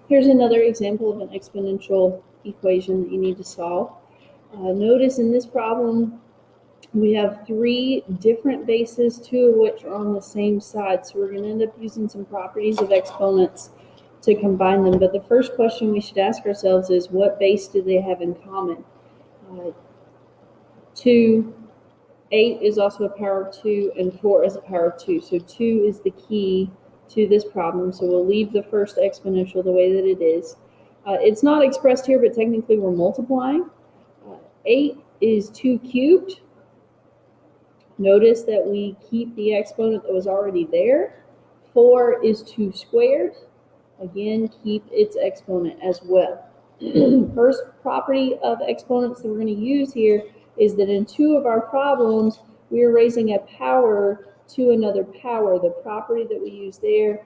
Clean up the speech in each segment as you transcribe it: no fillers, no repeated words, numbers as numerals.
Here's another example of an exponential equation that you need to solve. Notice in this problem, we have three different bases, two of which are on the same side. So we're going to end up using some properties of exponents to combine them. But the first question we should ask ourselves is, what base do they have in common? 8 is also a power of 2, and 4 is a power of 2. So 2 is the key to this problem. So we'll leave the first exponential the way that it is. It's not expressed here, but technically we're multiplying. 8 is 2 cubed. Notice that we keep the exponent that was already there. 4 is 2 squared. Again, keep its exponent as well. First property of exponents that we're going to use here is that in two of our problems, we are raising a power to another power. The property that we use there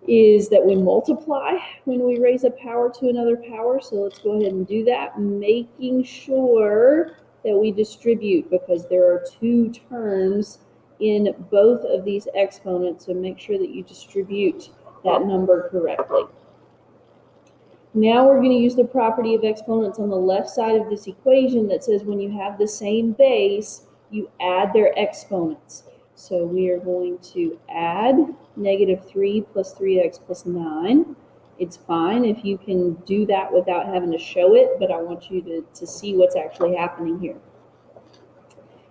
is that we multiply when we raise a power to another power. So let's go ahead and do that, making sure that we distribute, because there are two terms in both of these exponents, so make sure that you distribute that number correctly. Now we're going to use the property of exponents on the left side of this equation that says when you have the same base, you add their exponents. So we are going to add -3 plus 3x plus 9. It's fine if you can do that without having to show it, but I want you to see what's actually happening here.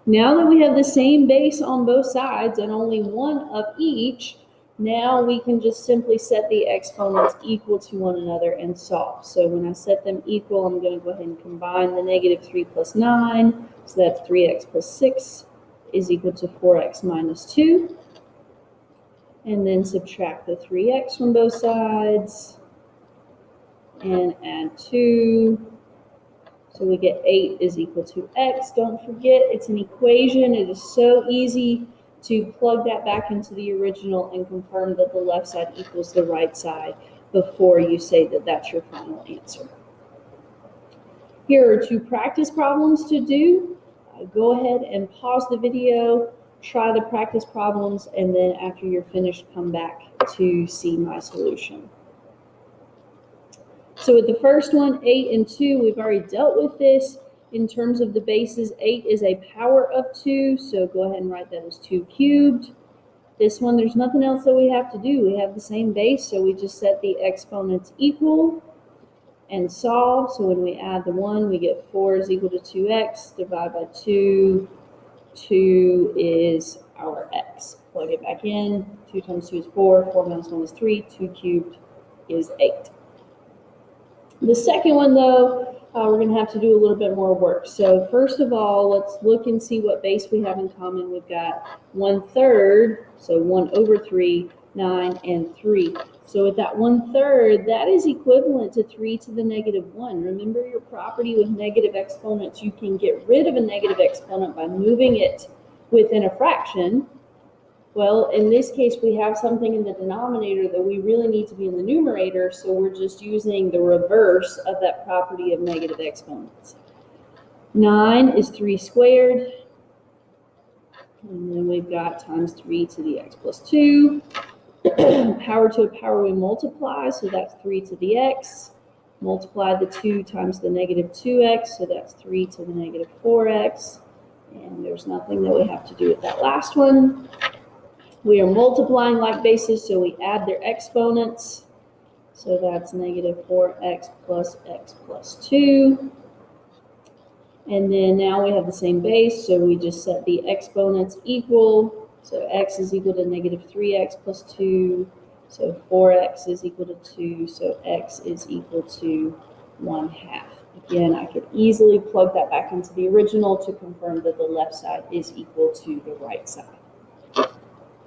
Now that we have the same base on both sides and only one of each, now we can just simply set the exponents equal to one another and solve. So when I set them equal, I'm going to go ahead and combine the -3 plus 9. So that's 3x plus 6 is equal to 4x minus 2. And then subtract the 3x from both sides and add 2. So we get 8 is equal to x. Don't forget, it's an equation. It is so easy to plug that back into the original and confirm that the left side equals the right side before you say that that's your final answer. Here are two practice problems to do. Go ahead and pause the video, try the practice problems, and then after you're finished, come back to see my solution. So with the first one, 8 and 2, we've already dealt with this. In terms of the bases, 8 is a power of 2, so go ahead and write that as 2 cubed. This one, there's nothing else that we have to do. We have the same base, so we just set the exponents equal and solve. So when we add the 1, we get 4 is equal to 2x, divide by 2. 2 is our x. Plug it back in. 2 times 2 is 4. 4 minus 1 is 3. 2 cubed is 8. The second one, though, we're going to have to do a little bit more work. So first of all, let's look and see what base we have in common. We've got 1/3, so 1/3, 9, and 3. So with that 1/3, that is equivalent to 3 to the -1. Remember your property with negative exponents. You can get rid of a negative exponent by moving it within a fraction. Well, in this case, we have something in the denominator that we really need to be in the numerator, so we're just using the reverse of that property of negative exponents. 9 is 3 squared, and then we've got times 3 to the x plus 2. Power to a power we multiply, so that's 3 to the x. Multiply the 2 times the -2x, so that's 3 to the -4x. And there's nothing that we have to do with that last one. We are multiplying like bases, so we add their exponents. So that's -4x plus x plus 2. And then now we have the same base, so we just set the exponents equal. So x is equal to -3x plus 2. So 4x is equal to 2. So x is equal to 1/2. Again, I could easily plug that back into the original to confirm that the left side is equal to the right side.